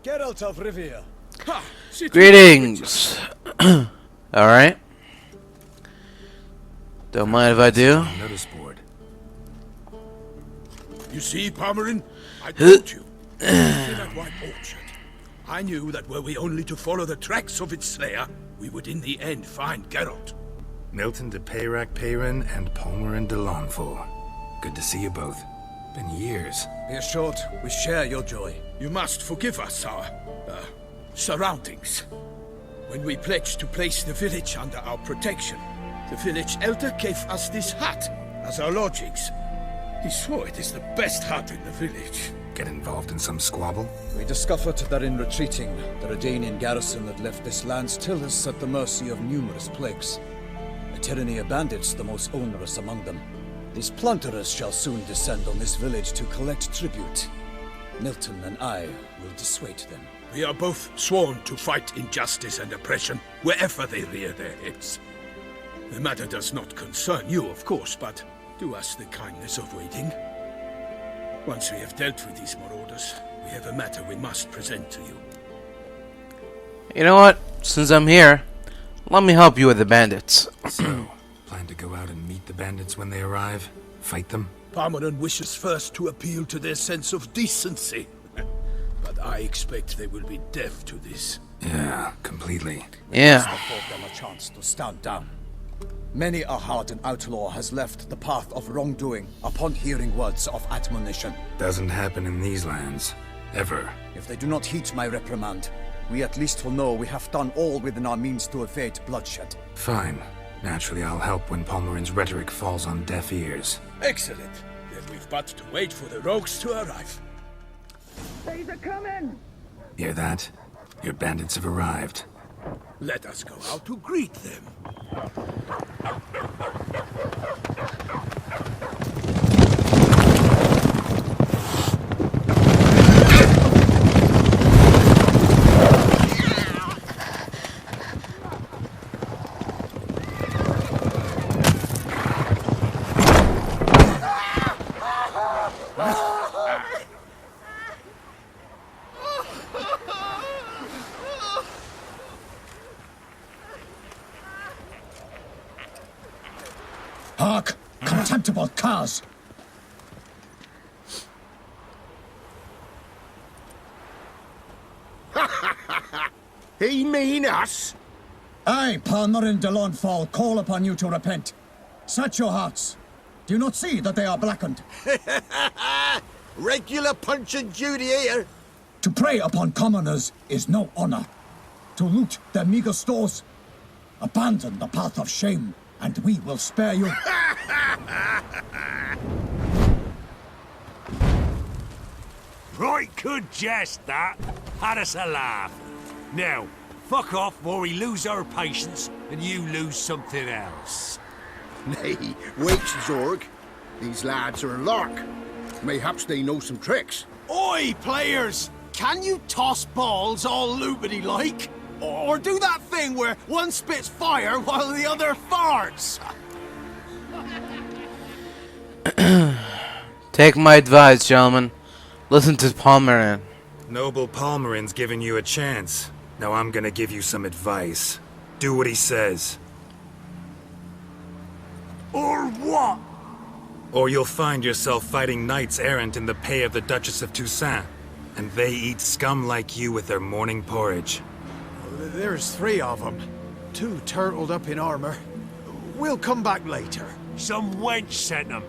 Geralt of Rivia. Greetings. Alright. Don't mind if I do. Notice board. You see, Palmerin, I told you. After that white orchard, I knew that were we only to follow the tracks of its slayer, we would in the end find Geralt. Milton de Peyrac Peyrin and Palmerin de Lawnful. Good to see you both. Been years. Be assured, we share your joy. You must forgive us our surroundings. When we pledged to place the village under our protection, the village elder gave us this hut as our lodgings. He swore it is the best hut in the village. Get involved in some squabble? We discovered that in retreating, the Redanian garrison that left this land still is at the mercy of numerous plagues. A tyranny of bandits, the most onerous among them. These plunderers shall soon descend on this village to collect tribute. Milton and I will dissuade them. We are both sworn to fight injustice and oppression wherever they rear their heads. The matter does not concern you, of course, but do us the kindness of waiting. Once we have dealt with these marauders, we have a matter we must present to you. You know what? Since I'm here, let me help you with the bandits. So, plan to go out and meet the bandits when they arrive? Fight them? Palmerin wishes first to appeal to their sense of decency. But I expect they will be deaf to this. Yeah, completely. Yeah. Must afford them a chance to stand down. Many a hardened outlaw has left the path of wrongdoing upon hearing words of admonition. Doesn't happen in these lands. Ever. If they do not heed my reprimand, we at least will know we have done all within our means to evade bloodshed. Fine. Naturally, I'll help when Palmerin's rhetoric falls on deaf ears. Excellent. Then we've but to wait for the rogues to arrive. They're coming! Hear that? Your bandits have arrived. Let us go out to greet them. Hark! Contemptible curs! He mean us? I, Palmerin de Lawnfall, call upon you to repent. Set your hearts. Do you not see that they are blackened? Regular punch and Judy here. To prey upon commoners is no honor. To loot their meager stores, abandon the path of shame, and we will spare you. Right good jest, that. Had us a laugh. Now, fuck off or we lose our patience and you lose something else. Nay, wait, Zorg. These lads are a lark. Mayhaps they know some tricks. Oi, players! Can you toss balls all loopity-like? Or do that thing where one spits fire while the other farts? Take my advice, gentlemen. Listen to Palmerin. Noble Palmerin's giving you a chance. Now I'm gonna give you some advice. Do what he says. Or what? Or you'll find yourself fighting knights errant in the pay of the Duchess of Toussaint. And they eat scum like you with their morning porridge. There's 3 of them. 2 turtled up in armor. We'll come back later. Some wench sent them.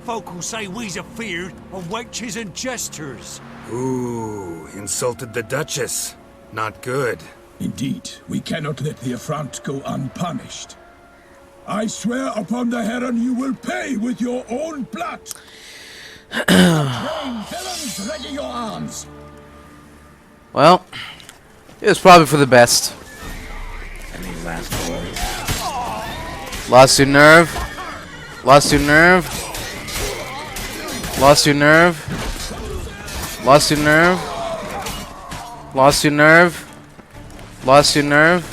Folk will say we's afeard of wenches and jesters. Ooh, insulted the Duchess. Not good. Indeed, we cannot let the affront go unpunished. I swear upon the Heron you will pay with your own blood. Train villains, ready your arms. Well, it was probably for the best. Lost your nerve. Lost your nerve. Lost your nerve. Lost your nerve. Lost your nerve. Lost your nerve.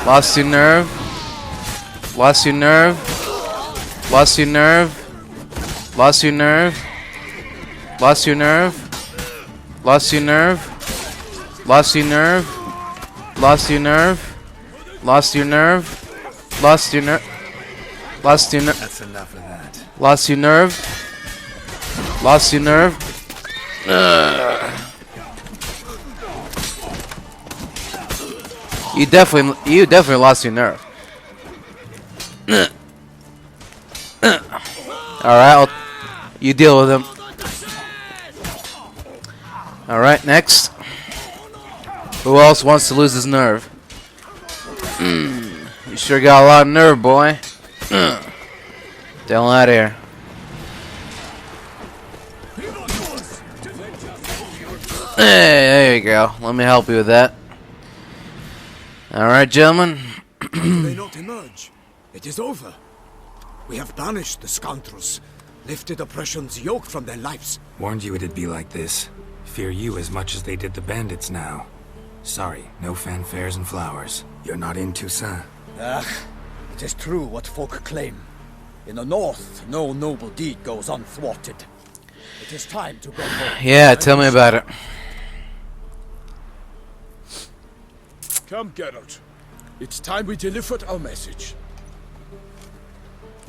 Lost your nerve. Lost your nerve. Lost your nerve. Lost your nerve. Lost your nerve. Lost your nerve. Lost your nerve. Lost your nerve. Lost your nerve. Lost your nerve. Lost your nerve. That's enough of that. Lost your nerve. Lost your nerve. You definitely lost your nerve. Alright, you deal with him. Alright, next. Who else wants to lose his nerve? You sure got a lot of nerve, boy. Down out of here. Hey, there you go. Let me help you with that. Alright, gentlemen. They not emerge. It is over. We have banished the scoundrels, lifted oppression's yoke from their lives. Warned you it'd be like this. Fear you as much as they did the bandits now. Sorry, no fanfares and flowers. You're not in Toussaint. It is true what folk claim. In the north, no noble deed goes unthwarted. It is time to go home. Yeah, tell me about it. Come, Geralt. It's time we delivered our message.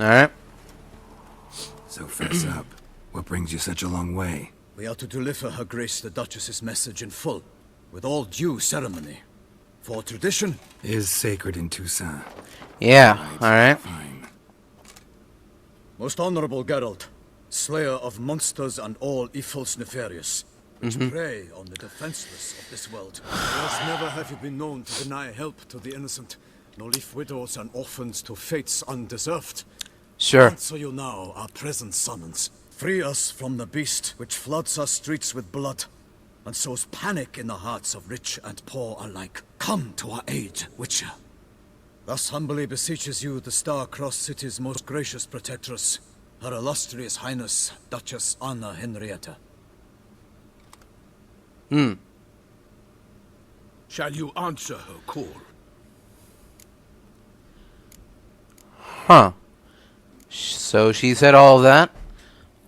Alright. So fess up. What brings you such a long way? We are to deliver Her Grace the Duchess's message in full, with all due ceremony. For tradition Is sacred in Toussaint. Yeah, alright. Fine. Most honorable Geralt, slayer of monsters and all evils nefarious, which prey on the defenseless of this world. Thus never have you been known to deny help to the innocent, nor leave widows and orphans to fates undeserved. Sure. Answer you now our present summons. Free us from the beast which floods our streets with blood, and sows panic in the hearts of rich and poor alike. Come to our aid, Witcher. Thus humbly beseeches you the star-crossed city's most gracious protectress, Her illustrious Highness, Duchess Anna Henrietta. Shall you answer her call? Huh. So she said all of that?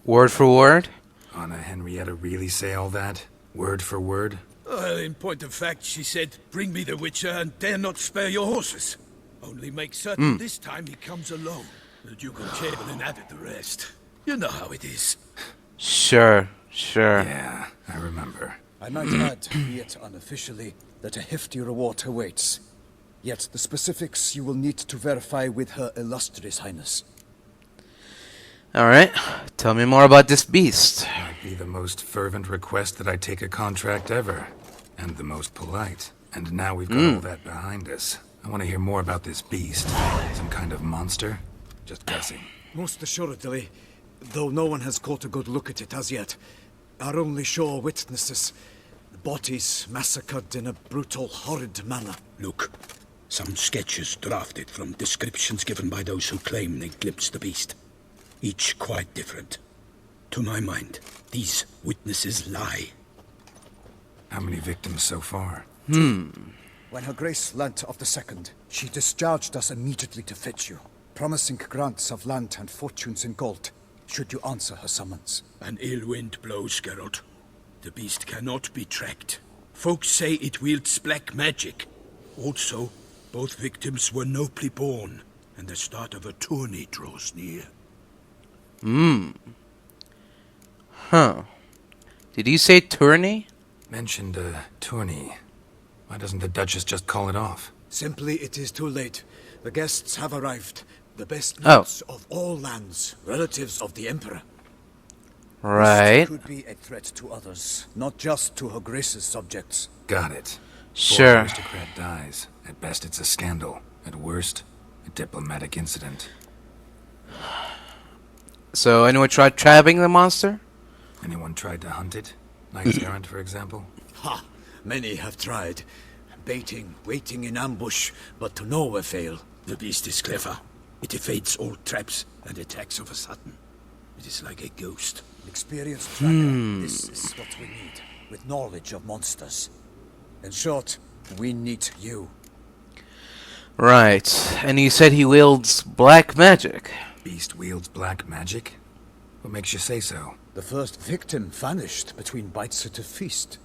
Word for word? Anna Henrietta really say all that? Word for word? Well, in point of fact, she said, bring me the Witcher and dare not spare your horses. Only make certain this time he comes alone. The Duke of Chamberlain added the rest. You know how it is. Sure, sure. Yeah, I remember. I might add, be it unofficially, that a hefty reward awaits. Yet the specifics you will need to verify with Her Illustrious Highness. Alright, tell me more about this beast. Might be the most fervent request that I take a contract ever. And the most polite. And now we've got all that behind us. I want to hear more about this beast. Some kind of monster? Just guessing. Most assuredly, though no one has caught a good look at it as yet. Our only sure witnesses. Bodies massacred in a brutal, horrid manner. Look, some sketches drafted from descriptions given by those who claim they glimpsed the beast. Each quite different. To my mind, these witnesses lie. How many victims so far? When Her Grace learnt of the second, she discharged us immediately to fetch you, promising grants of land and fortunes in gold, should you answer her summons. An ill wind blows, Geralt. The beast cannot be tracked. Folks say it wields black magic. Also, both victims were nobly born, and the start of a tourney draws near. Huh. Did you say tourney? Mentioned a tourney. Why doesn't the Duchess just call it off? Simply, it is too late. The guests have arrived. The best Oh. knights of all lands, relatives of the Emperor. Right. This could be a threat to others, not just to Her Grace's subjects. Got it. Sure. Poor aristocrat dies. At best, it's a scandal. At worst, a diplomatic incident. So anyone tried trapping the monster? Anyone tried to hunt it? Knights errant, for example? Ha! Many have tried. Baiting, waiting in ambush, but to no avail. The beast is clever. It evades all traps and attacks of a sudden. It is like a ghost. Experienced tracker, this is what we need, with knowledge of monsters. In short, we need you. Right. And you said he wields black magic. Beast wields black magic? What makes you say so? The first victim vanished between bites at a feast.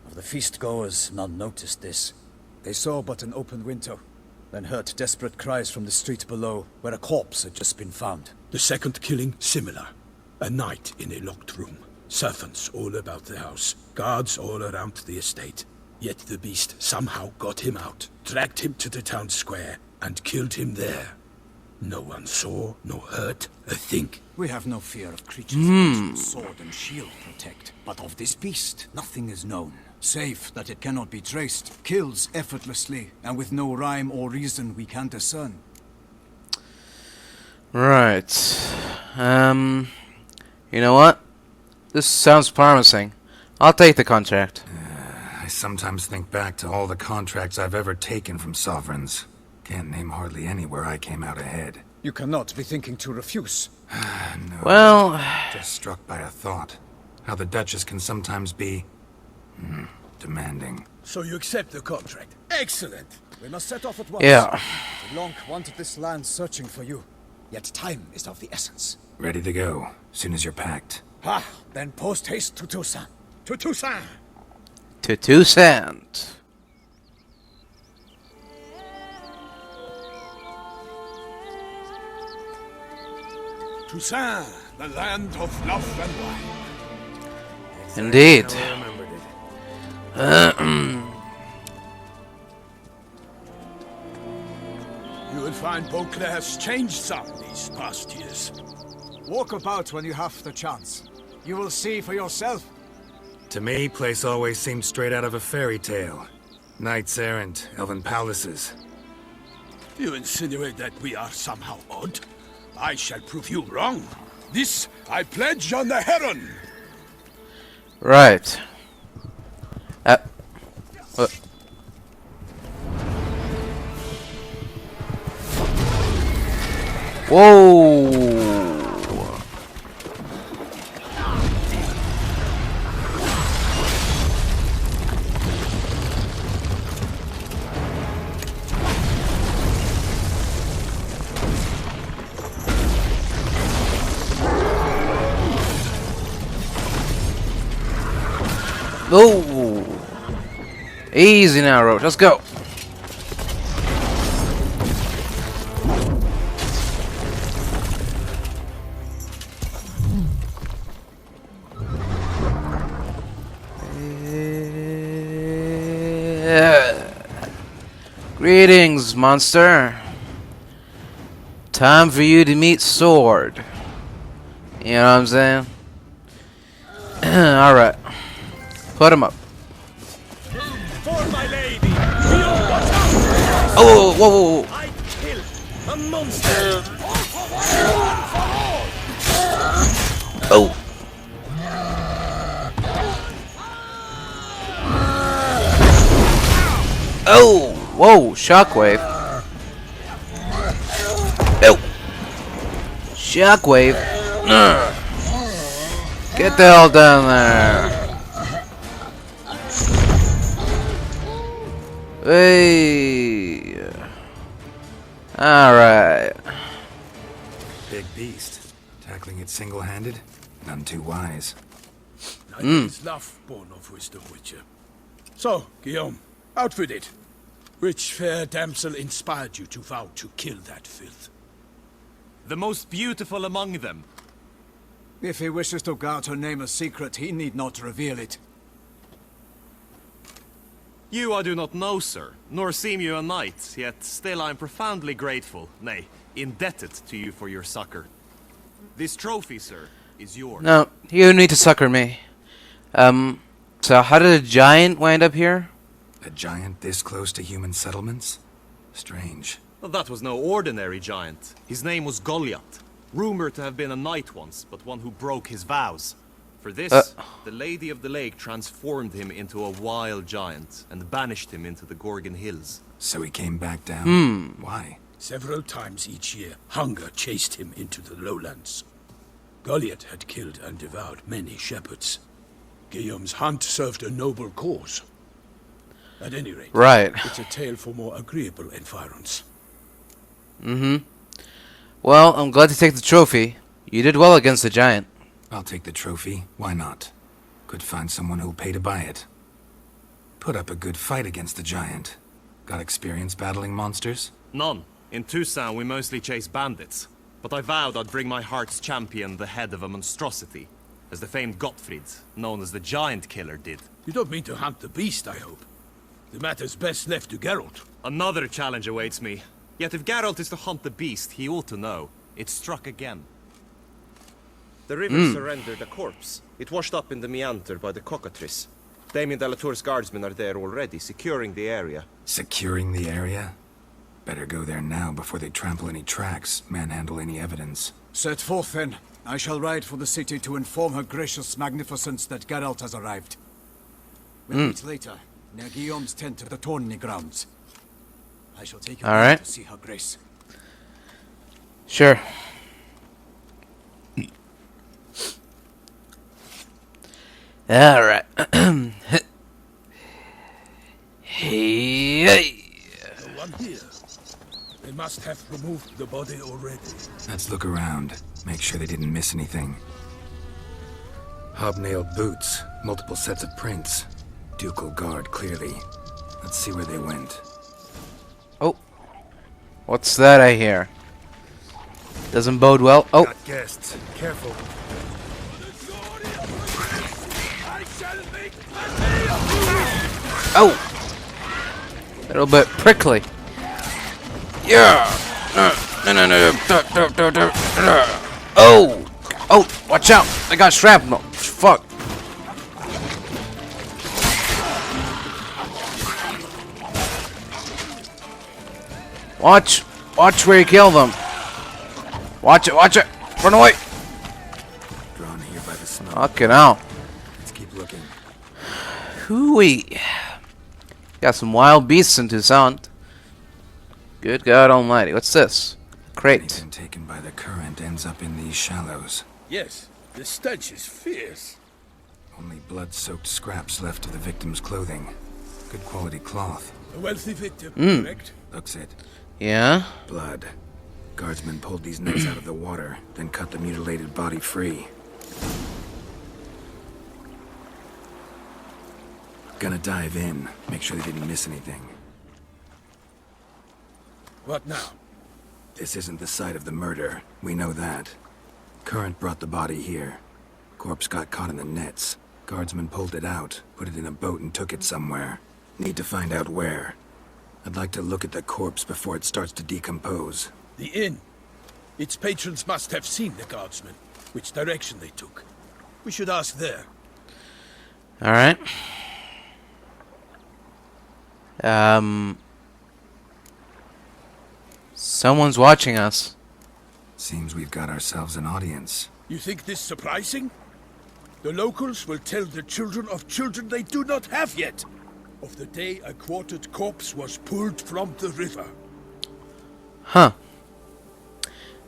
Of the feast-goers, none noticed this. They saw but an open window, then heard desperate cries from the street below, where a corpse had just been found. The second killing, similar. A night in a locked room. Servants all about the house. Guards all around the estate. Yet the beast somehow got him out, dragged him to the town square, and killed him there. No one saw, nor heard a thing. We have no fear of creatures which sword and shield protect. But of this beast, nothing is known. Save that it cannot be traced, kills effortlessly, and with no rhyme or reason we can discern. Right. You know what? This sounds promising. I'll take the contract. I sometimes think back to all the contracts I've ever taken from sovereigns. Can't name hardly any where I came out ahead. You cannot be thinking to refuse. No. Well, Just struck by a thought. How the Duchess can sometimes be... demanding. So you accept the contract. Excellent. We must set off at once. yeah. Long wanted this land searching for you. Yet time is of the essence. Ready to go, soon as you're packed. Ah, then post haste to Toussaint. To Toussaint! To Toussaint. Toussaint, the land of love and wine. Indeed. I remembered it. You will find Beauclair's changed some these past years. Walk about when you have the chance. You will see for yourself. To me, place always seemed straight out of a fairy tale. Knights errant, elven palaces. You insinuate that we are somehow odd? I shall prove you wrong. This I pledge on the Heron. Right. What? Whoa! Oh! Easy now, Roach. Let's go. Greetings, monster. Time for you to meet Sword. You know what I'm saying? Alright. Put him up. For my lady! Oh, whoa, whoa, whoa. I kill a monster! Oh. Oh, whoa, shockwave. Oh. Shockwave. Get the hell down there. Hey. Alright. Big beast. Tackling it single-handed? None too wise. Neither is love born of wisdom, Witcher. So, Guillaume, out with it. Which fair damsel inspired you to vow to kill that filth? The most beautiful among them. If he wishes to guard her name a secret, he need not reveal it. You I do not know, sir, nor seem you a knight, yet still I am profoundly grateful, nay, indebted to you for your succor. This trophy, sir, is yours. No, you need to succor me. So how did a giant wind up here? A giant this close to human settlements? Strange. Well, that was no ordinary giant. His name was Goliath, rumored to have been a knight once, but one who broke his vows. For this, the Lady of the Lake transformed him into a wild giant and banished him into the Gorgon Hills. So he came back down? Why? Several times each year, hunger chased him into the lowlands. Goliath had killed and devoured many shepherds. Guillaume's hunt served a noble cause. At any rate, Right. it's a tale for more agreeable environs. Well, I'm glad to take the trophy. You did well against the giant. I'll take the trophy. Why not? Could find someone who'll pay to buy it. Put up a good fight against the giant. Got experience battling monsters? None. In Toussaint, we mostly chase bandits. But I vowed I'd bring my heart's champion the head of a monstrosity, as the famed Gottfried, known as the Giant Killer, did. You don't mean to hunt the beast, I hope. The matter's best left to Geralt. Another challenge awaits me. Yet if Geralt is to hunt the beast, he ought to know. It struck again. The river surrendered a corpse. It washed up in the meander by the cockatrice. Damien de la Tour's guardsmen are there already, securing the area. Securing the area? Better go there now before they trample any tracks, manhandle any evidence. Set forth then. I shall ride for the city to inform her gracious magnificence that Geralt has arrived. We'll meet later, near Guillaume's tent at the tourney grounds. I shall take you Alright. to see her grace. Sure. Alright. Hey. No one here. They must have removed the body already. Let's look around. Make sure they didn't miss anything. Hobnailed boots, multiple sets of prints. Ducal guard, clearly. Let's see where they went. Oh. What's that I hear? Doesn't bode well. Oh. Got guests. Careful. Oh. A little bit prickly. Yeah. No. Oh. Oh. Watch out. I got shrapnel. Fuck. Watch where you kill them. Watch it. Run away. Drawn here by the smoke. Fucking hell. Let's keep looking. Hooey. Got some wild beasts in Toussaint. Good God Almighty. What's this? Crate. Anything taken by the current ends up in these shallows. Yes, the stench is fierce. Only blood-soaked scraps left of the victim's clothing. Good quality cloth. A wealthy victim, correct? Looks it. Yeah? Blood. Guardsmen pulled these nuts out of the water, then cut the mutilated body free. Gonna dive in. Make sure they didn't miss anything. What now? This isn't the site of the murder. We know that. Current brought the body here. Corpse got caught in the nets. Guardsmen pulled it out, put it in a boat and took it somewhere. Need to find out where. I'd like to look at the corpse before it starts to decompose. The inn. Its patrons must have seen the guardsmen, which direction they took. We should ask there. Alright. Someone's watching us. Seems we've got ourselves an audience. You think this surprising? The locals will tell the children of children they do not have yet, of the day a quartered corpse was pulled from the river. Huh.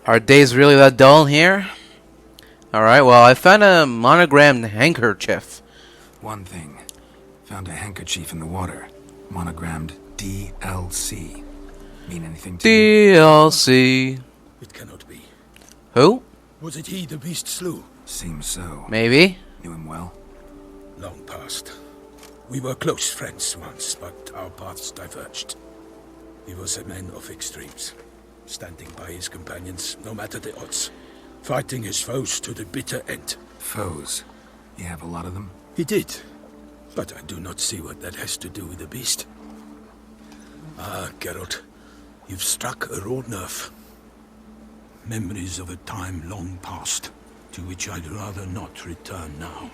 Are days really that dull here? Alright, well, I found a monogrammed handkerchief. One thing. Found a handkerchief in the water. Monogrammed DLC. Mean anything to you? DLC. It cannot be. Who? Was it he the beast slew? Seems so. Maybe. Knew him well? Long past. We were close friends once, but our paths diverged. He was a man of extremes, standing by his companions, no matter the odds, fighting his foes to the bitter end. Foes? You have a lot of them? He did, but I do not see what that has to do with the beast. Ah, Geralt, you've struck a raw nerve. Memories of a time long past, to which I'd rather not return now.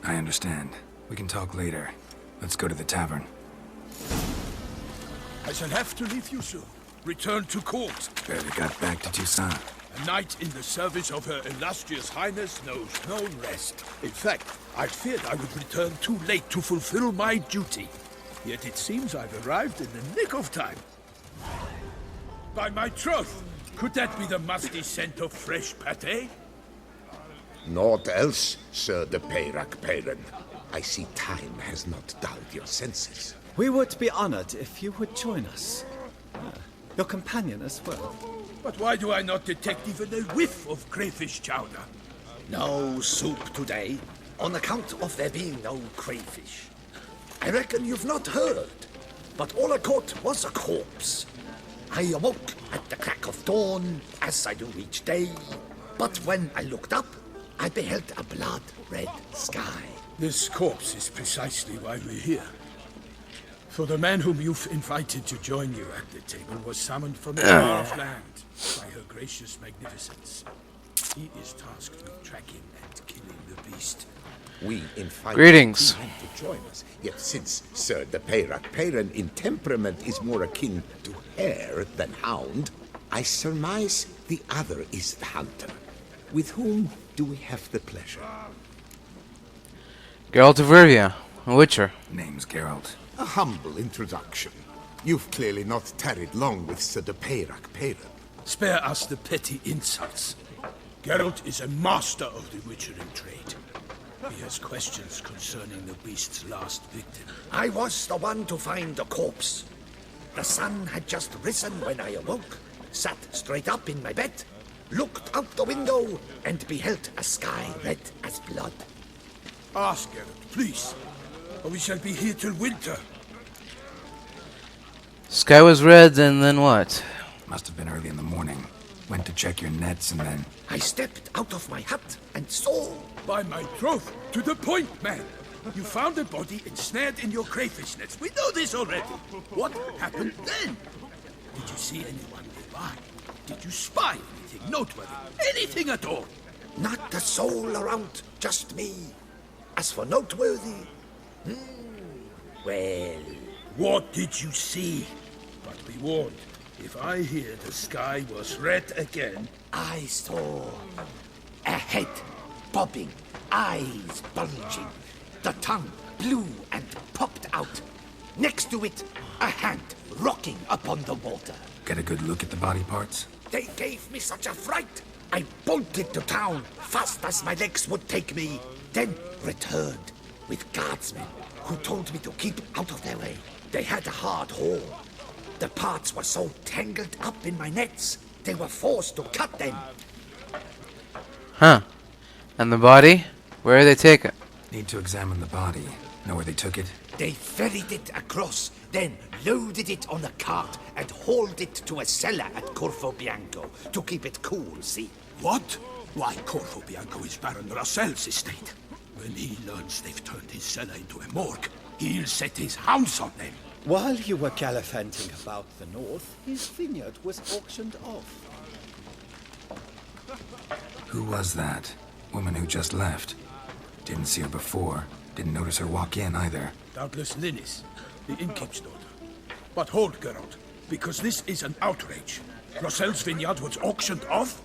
I understand. We can talk later. Let's go to the tavern. I shall have to leave you soon. Return to court. Barely got back to Toussaint. A knight in the service of Her Illustrious Highness knows no rest. In fact, I feared I would return too late to fulfill my duty. Yet it seems I've arrived in the nick of time. By my troth, could that be the musty scent of fresh pâté? Naught else, Sir de Peyrac-Peyran. I see time has not dulled your senses. We would be honored if you would join us. Your companion as well. But why do I not detect even a whiff of crayfish chowder? No soup today, on account of there being no crayfish. I reckon you've not heard, but all I caught was a corpse. I awoke at the crack of dawn, as I do each day, but when I looked up, I beheld a blood-red sky. This corpse is precisely why we're here. For the man whom you've invited to join you at the table was summoned from a far-off land by her gracious magnificence. He is tasked with tracking and killing the beast. We invited Greetings. him to join us, yet since Sir the Peyrac Peyran in temperament is more akin to hare than hound, I surmise the other is the hunter. With whom do we have the pleasure? Geralt of Rivia, a witcher. Name's Geralt. A humble introduction. You've clearly not tarried long with Sir the Peyrac Peyran. Spare us the petty insults. Geralt is a master of the witchering trade. He has questions concerning the beast's last victim. I was the one to find the corpse. The sun had just risen when I awoke, sat straight up in my bed, looked out the window, and beheld a sky red as blood. Ask Geralt, please, or we shall be here till winter. Sky was red, and then what? Must have been early in the morning. Went to check your nets and then... I stepped out of my hut and saw... By my troth, to the point, man. You found a body ensnared in your crayfish nets. We know this already. What happened then? Did you see anyone nearby? Did you spy anything noteworthy? Anything at all? Not a soul around, just me. As for noteworthy... well... What did you see? But be warned, if I hear the sky was red again... I saw... a head bobbing, eyes bulging, the tongue blue and popped out. Next to it, a hand rocking upon the water. Get a good look at the body parts? They gave me such a fright. I bolted to town, fast as my legs would take me, then returned with guardsmen who told me to keep out of their way. They had a hard haul. The parts were so tangled up in my nets, they were forced to cut them. Huh. And the body? Where did they take it? Need to examine the body. Know where they took it? They ferried it across, then loaded it on a cart and hauled it to a cellar at Corvo Bianco to keep it cool, see? What? Why, Corvo Bianco is Baron Rossel's estate. When he learns they've turned his cellar into a morgue, he'll set his hounds on them. While you were gallivanting about the north, his vineyard was auctioned off. Who was that? Woman who just left. Didn't see her before. Didn't notice her walk in either. Doubtless Linnis, the innkeep's daughter. But hold, Geralt, because this is an outrage. Rossel's vineyard was auctioned off?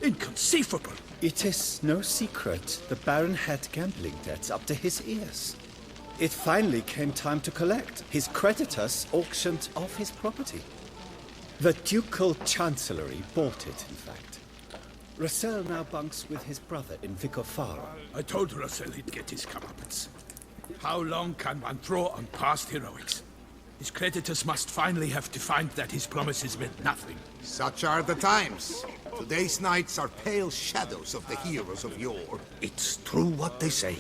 Inconceivable. It is no secret the Baron had gambling debts up to his ears. It finally came time to collect. His creditors auctioned off his property. The Ducal Chancellery bought it, in fact. Rossel now bunks with his brother in Vicofara. I told Rossel he'd get his comeuppance. How long can one throw on past heroics? His creditors must finally have to find that his promises meant nothing. Such are the times. Today's knights are pale shadows of the heroes of yore. It's true what they say.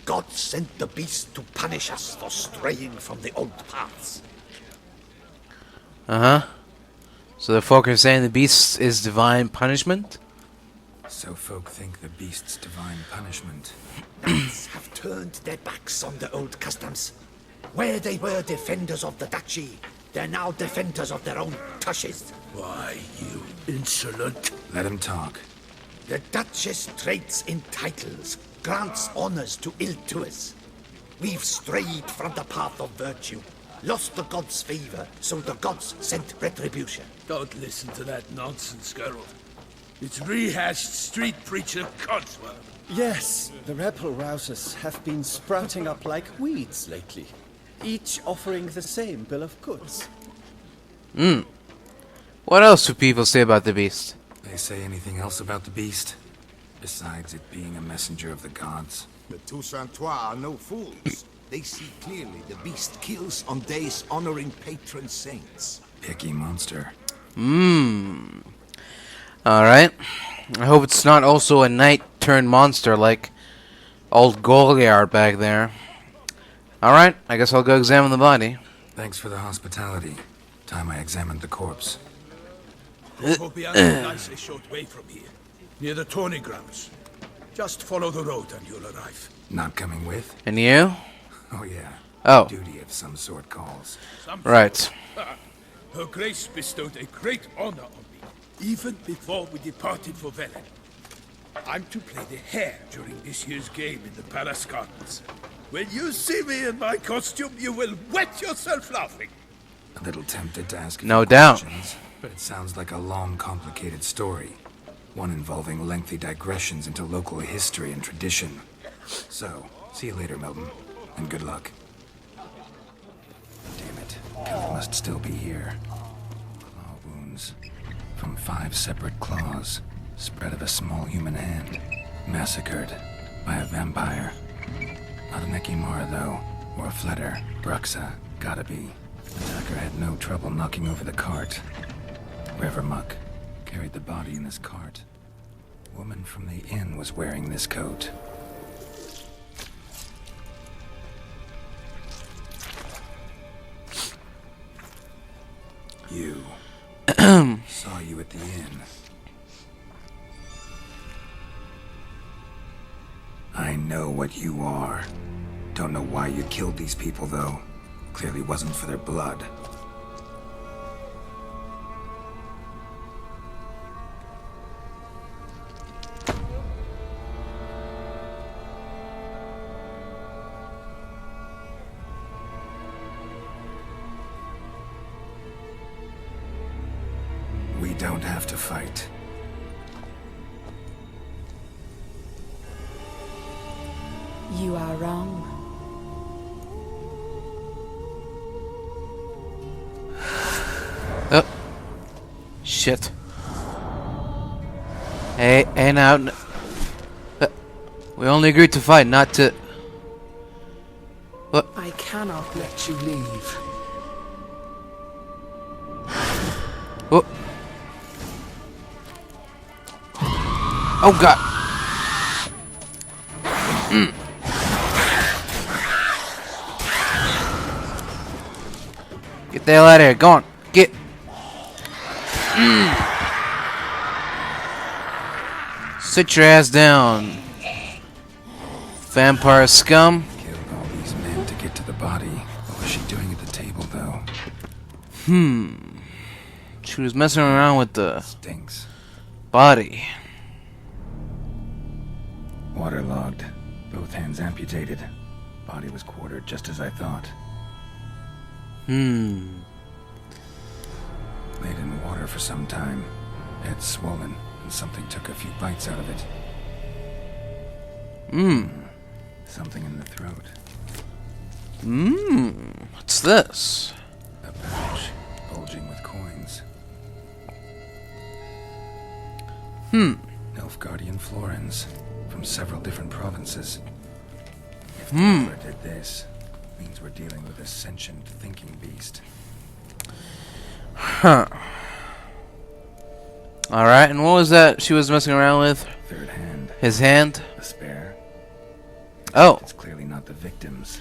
God sent the beast to punish us for straying from the old paths. Uh-huh. So the folk are saying the beast is divine punishment? So folk think the beast's divine punishment. Knights have turned their backs on the old customs. Where they were defenders of the duchy, they're now defenders of their own tushes. Why, you insolent... Let him talk. The Duchess trades in titles, grants honors to ill-doers. We've strayed from the path of virtue, lost the gods' favor, so the gods sent retribution. Don't listen to that nonsense, Geralt. It's rehashed street preacher codswallop. Yes, the rebel rousers have been sprouting up like weeds lately, each offering the same bill of goods. What else do people say about the beast? They say anything else about the beast? Besides it being a messenger of the gods? The Toussaintois are no fools. They see clearly the beast kills on days honoring patron saints. Picky monster. Alright. I hope it's not also a knight-turned monster like old Goliard back there. Alright, I guess I'll go examine the body. Thanks for the hospitality. Time I examined the corpse. Hobian lies a short way from here, near the tourney grounds. Just follow the road and you'll arrive. Not coming with? And you? Oh yeah. Oh. Duty of some sort calls. Right. Her Grace bestowed a great honor on me, even before we departed for Velen. I'm to play the hare during this year's game in the Palace Gardens. When you see me in my costume, you will wet yourself laughing. A little tempted to ask no doubt, but it sounds like a long, complicated story. One involving lengthy digressions into local history and tradition. So, see you later, Milton, and good luck. Damn it, Count must still be here. Claw wounds. From 5 separate claws. Spread of a small human hand. Massacred by a vampire. Not an Ekimara, though, or a Fletter. Bruxa, gotta be. Attacker had no trouble knocking over the cart. Rivermuck carried the body in this cart. Woman from the inn was wearing this coat. You. Saw you at the inn. I know what you are. Don't know why you killed these people, though. Clearly wasn't for their blood. We don't have to fight. You are wrong. Oh. Shit. Hey, now. We only agreed to fight, not to... What? I cannot let you leave. What? Oh god. Get the hell out of here. Go on. Get. Sit your ass down. Vampire scum. Killed all these men to get to the body. What was she doing at the table, though? She was messing around with the Stinks. body. Waterlogged. Both hands amputated. Body was quartered just as I thought. Laid in water for some time. Head swollen, and something took a few bites out of it. Something in the throat. What's this? A pouch, bulging with coins. Nilfgaardian florins, from several different provinces. If Taylor did this, means we're dealing with a sentient thinking beast. Huh. Alright, and what was that she was messing around with? Third hand. His hand? A spare. Oh. It's clearly not the victims.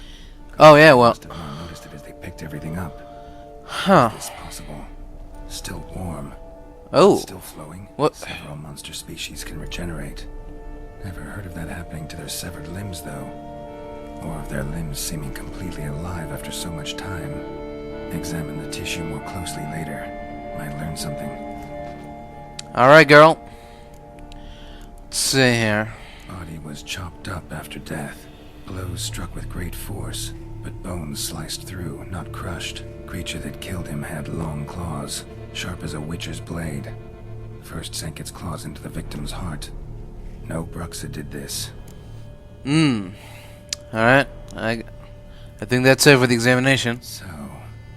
Oh, yeah, well. Must have not noticed it as they picked everything up. Huh. Is this possible? Still warm. Oh. Still flowing. What? Several monster species can regenerate. Never heard of that happening to their severed limbs, though. Or of their limbs seeming completely alive after so much time. Examine the tissue more closely later. Might learn something. Alright, girl. Let's see here. Body was chopped up after death. Blows struck with great force, but bones sliced through, not crushed. Creature that killed him had long claws, sharp as a witcher's blade. First sank its claws into the victim's heart. No Bruxa did this. Alright. I think that's it for the examination. So,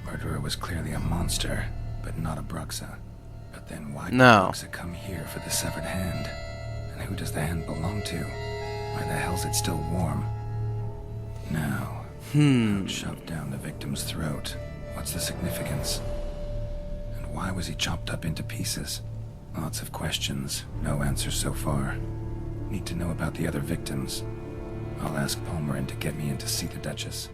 murderer was clearly a monster, but not a Bruxa. But then why did No. Bruxa come here for the severed hand? And who does the hand belong to? Why the hell's it still warm? Now, shoved down the victim's throat. What's the significance? And why was he chopped up into pieces? Lots of questions, no answers so far. Need to know about the other victims. I'll ask Palmerin to get me in to see the Duchess.